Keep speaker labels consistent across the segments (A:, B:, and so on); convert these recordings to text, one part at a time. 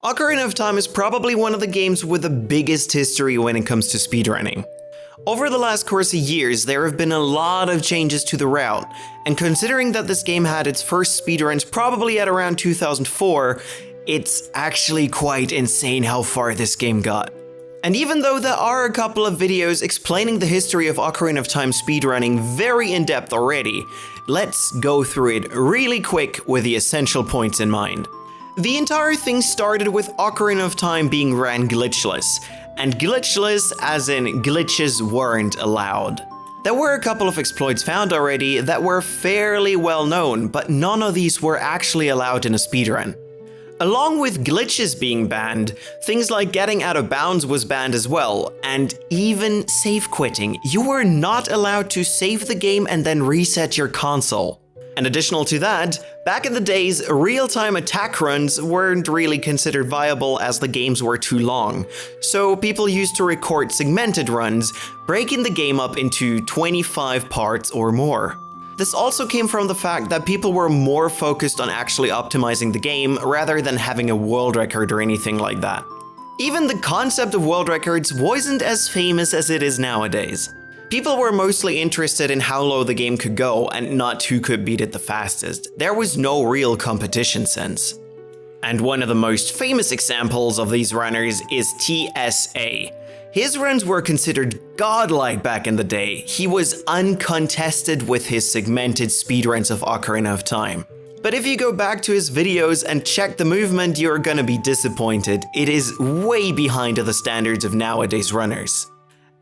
A: Ocarina of Time is probably one of the games with the biggest history when it comes to speedrunning. Over the last course of years, there have been a lot of changes to the route, and considering that this game had its first speedruns probably at around 2004, it's actually quite insane how far this game got. And even though there are a couple of videos explaining the history of Ocarina of Time speedrunning very in depth already, let's go through it really quick with the essential points in mind. The entire thing started with Ocarina of Time being ran glitchless, and glitchless as in glitches weren't allowed. There were a couple of exploits found already that were fairly well known, but none of these were actually allowed in a speedrun. Along with glitches being banned, things like getting out of bounds was banned as well, and even save quitting. You were not allowed to save the game and then reset your console. And additional to that, back in the days, real-time attack runs weren't really considered viable as the games were too long. So people used to record segmented runs, breaking the game up into 25 parts or more. This also came from the fact that people were more focused on actually optimizing the game rather than having a world record or anything like that. Even the concept of world records wasn't as famous as it is nowadays. People were mostly interested in how low the game could go and not who could beat it the fastest. There was no real competition sense. And one of the most famous examples of these runners is TSA. His runs were considered godlike back in the day. He was uncontested with his segmented speedruns of Ocarina of Time. But if you go back to his videos and check the movement, you're gonna be disappointed. It is way behind the standards of nowadays runners.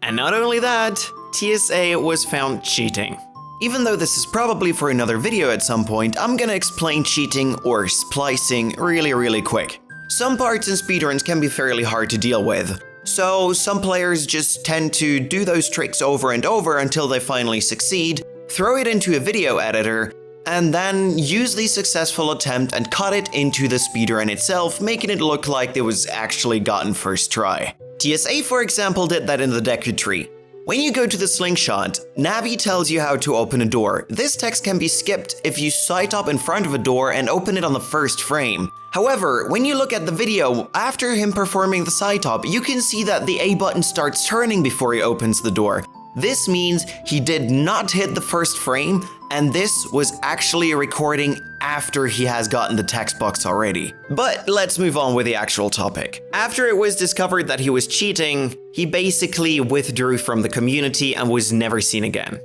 A: And not only that, TSA was found cheating. Even though this is probably for another video at some point, I'm gonna explain cheating or splicing really quick. Some parts in speedruns can be fairly hard to deal with, so some players just tend to do those tricks over and over until they finally succeed, throw it into a video editor, and then use the successful attempt and cut it into the speedrun itself, making it look like it was actually gotten first try. TSA, for example, did that in the Deku tree. When you go to the slingshot, Navi tells you how to open a door. This text can be skipped if you sight up in front of a door and open it on the first frame. However, when you look at the video, after him performing the sight up, you can see that the A button starts turning before he opens the door. This means he did not hit the first frame, and this was actually a recording after he has gotten the text box already. But let's move on with the actual topic. After it was discovered that he was cheating, he basically withdrew from the community and was never seen again.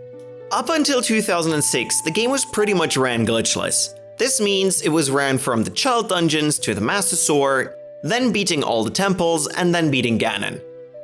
A: Up until 2006, the game was pretty much ran glitchless. This means it was ran from the child dungeons to the Master Sword, then beating all the temples, and then beating Ganon.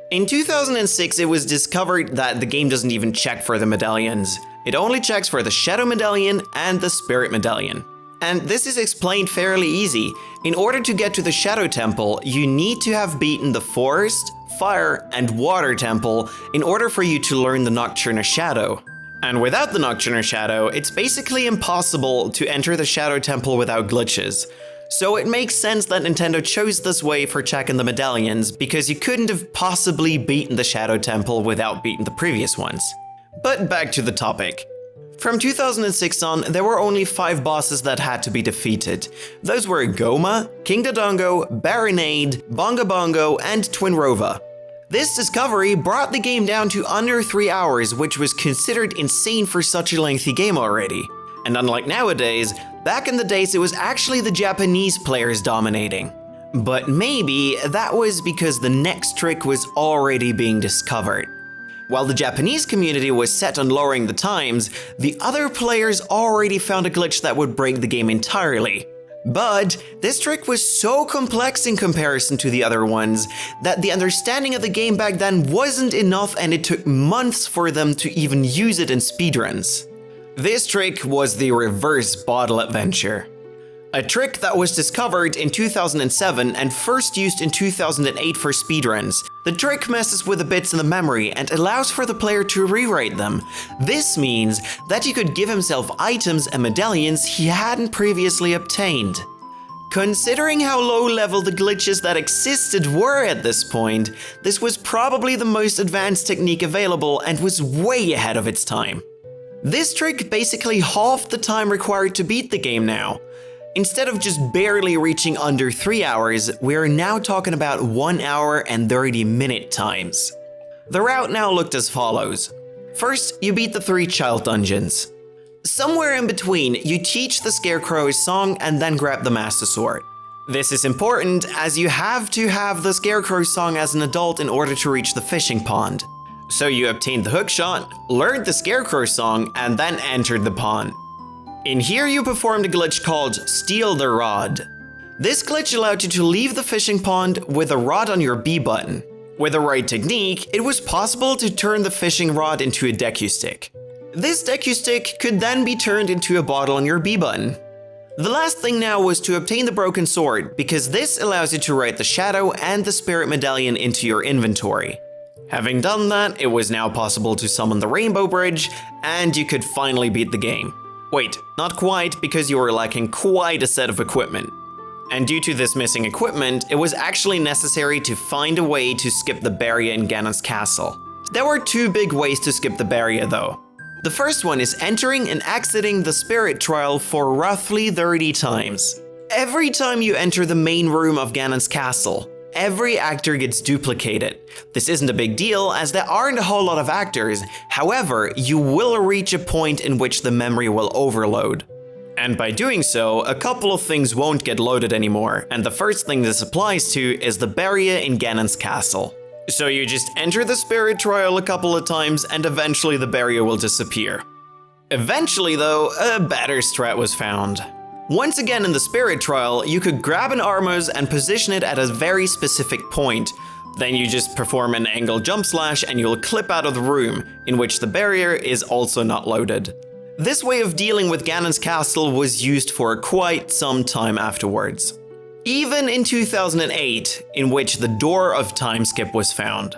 A: In 2006, it was discovered that the game doesn't even check for the medallions. It only checks for the Shadow Medallion and the Spirit Medallion. And this is explained fairly easy. In order to get to the Shadow Temple, you need to have beaten the Forest, Fire, and Water Temple in order for you to learn the Nocturne Shadow. And without the Nocturne Shadow, it's basically impossible to enter the Shadow Temple without glitches. So it makes sense that Nintendo chose this way for checking the medallions, because you couldn't have possibly beaten the Shadow Temple without beating the previous ones. But back to the topic. From 2006 on, there were only 5 bosses that had to be defeated. Those were Goma, King Dodongo, Baronade, Bongo Bongo, and Twinrova. This discovery brought the game down to under 3 hours, which was considered insane for such a lengthy game already. And unlike nowadays, back in the days it was actually the Japanese players dominating. But maybe that was because the next trick was already being discovered. While the Japanese community was set on lowering the times, the other players already found a glitch that would break the game entirely. But this trick was so complex in comparison to the other ones that the understanding of the game back then wasn't enough, and it took months for them to even use it in speedruns. This trick was the reverse bottle adventure. A trick that was discovered in 2007 and first used in 2008 for speedruns. The trick messes with the bits in the memory and allows for the player to rewrite them. This means that he could give himself items and medallions he hadn't previously obtained. Considering how low level the glitches that existed were at this point, this was probably the most advanced technique available and was way ahead of its time. This trick basically halved the time required to beat the game now. Instead of just barely reaching under 3 hours, we are now talking about 1 hour and 30-minute times. The route now looked as follows. First, you beat the 3 child dungeons. Somewhere in between, you teach the Scarecrow's song and then grab the Master Sword. This is important as you have to have the Scarecrow's song as an adult in order to reach the fishing pond. So you obtained the hookshot, learned the Scarecrow's song, and then entered the pond. In here you performed a glitch called Steal the Rod. This glitch allowed you to leave the fishing pond with a rod on your B button. With the right technique, it was possible to turn the fishing rod into a DQ stick. This DQ stick could then be turned into a bottle on your B button. The last thing now was to obtain the broken sword, because this allows you to write the shadow and the spirit medallion into your inventory. Having done that, it was now possible to summon the Rainbow Bridge, and you could finally beat the game. Wait, not quite, because you were lacking quite a set of equipment. And due to this missing equipment, it was actually necessary to find a way to skip the barrier in Gannis Castle. There were 2 big ways to skip the barrier though. The first one is entering and exiting the spirit trial for roughly 30 times. Every time you enter the main room of Gannis Castle, every actor gets duplicated. This isn't a big deal as there aren't a whole lot of actors, however, you will reach a point in which the memory will overload. And by doing so, a couple of things won't get loaded anymore, and the first thing this applies to is the barrier in Gannis Castle. So you just enter the spirit trial a couple of times and eventually the barrier will disappear. Eventually though, a better strat was found. Once again in the spirit trial, you could grab an Armos and position it at a very specific point. Then you just perform an angle jump slash and you'll clip out of the room, in which the barrier is also not loaded. This way of dealing with Gannis Castle was used for quite some time afterwards. Even in 2008, in which the Door of Time skip was found.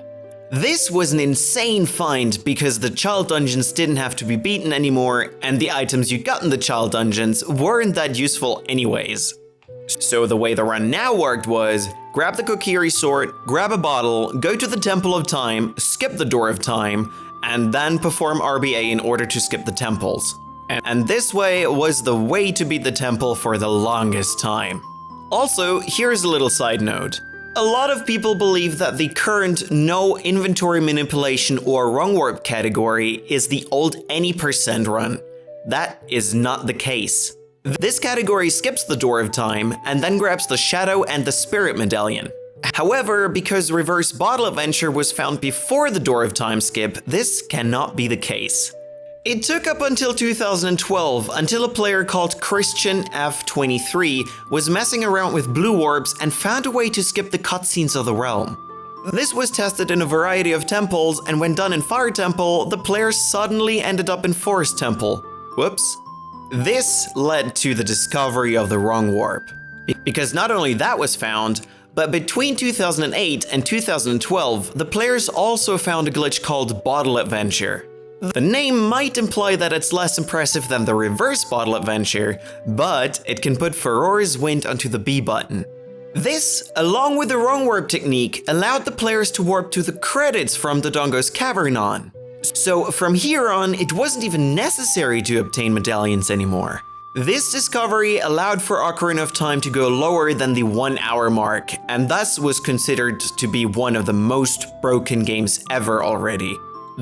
A: This was an insane find because the child dungeons didn't have to be beaten anymore and the items you got in the child dungeons weren't that useful anyways. So the way the run now worked was, grab the Kokiri sword, grab a bottle, go to the Temple of Time, skip the Door of Time, and then perform RBA in order to skip the temples. And this way was the way to beat the temple for the longest time. Also, here's a little side note. A lot of people believe that the current no inventory manipulation or wrong warp category is the old any % run. That is not the case. This category skips the Door of Time and then grabs the Shadow and the Spirit Medallion. However, because Reverse Bottle Adventure was found before the Door of Time skip, this cannot be the case. It took up until 2012 until a player called Christian F23 was messing around with blue warps and found a way to skip the cutscenes of the realm. This was tested in a variety of temples, and when done in Fire Temple, the player suddenly ended up in Forest Temple. Whoops. This led to the discovery of the wrong warp. Because not only that was found, but between 2008 and 2012, the players also found a glitch called Bottle Adventure. The name might imply that it's less impressive than the Reverse Bottle Adventure, but it can put Furore's Wind onto the B button. This, along with the wrong warp technique, allowed the players to warp to the credits from Dodongo's Cavern on. So from here on, it wasn't even necessary to obtain medallions anymore. This discovery allowed for Ocarina of Time to go lower than the 1 hour mark, and thus was considered to be one of the most broken games ever already.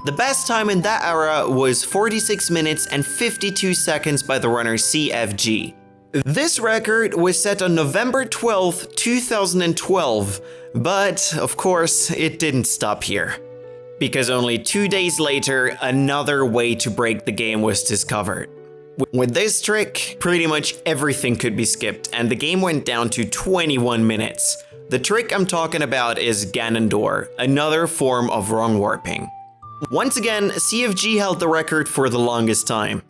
A: The best time in that era was 46 minutes and 52 seconds by the runner CFG. This record was set on November 12th, 2012, but of course it didn't stop here. Because only 2 days later, another way to break the game was discovered. With this trick, pretty much everything could be skipped, and the game went down to 21 minutes. The trick I'm talking about is Ganondorf, another form of wrong warping. Once again, CFG held the record for the longest time.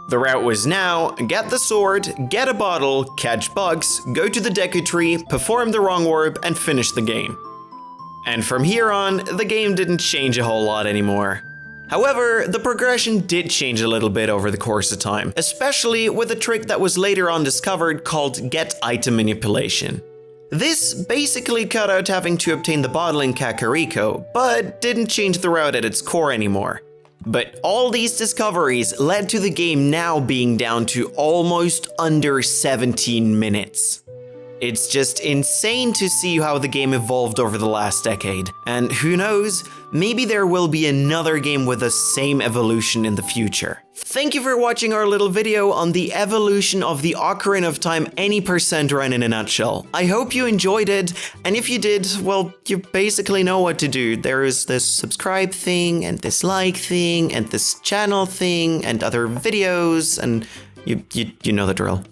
A: The route was now, get the sword, get a bottle, catch bugs, go to the Deku Tree, perform the wrong warp, and finish the game. And from here on, the game didn't change a whole lot anymore. However, the progression did change a little bit over the course of time, especially with a trick that was later on discovered called Get Item Manipulation. This basically cut out having to obtain the bottle in Kakariko, but didn't change the route at its core anymore. But all these discoveries led to the game now being down to almost under 17 minutes. It's just insane to see how the game evolved over the last decade. And who knows, maybe there will be another game with the same evolution in the future. Thank you for watching our little video on the evolution of the Ocarina of Time any % run in a nutshell. I hope you enjoyed it, and if you did, well, you basically know what to do. There is this subscribe thing, and this like thing, and this channel thing, and other videos, and you know the drill.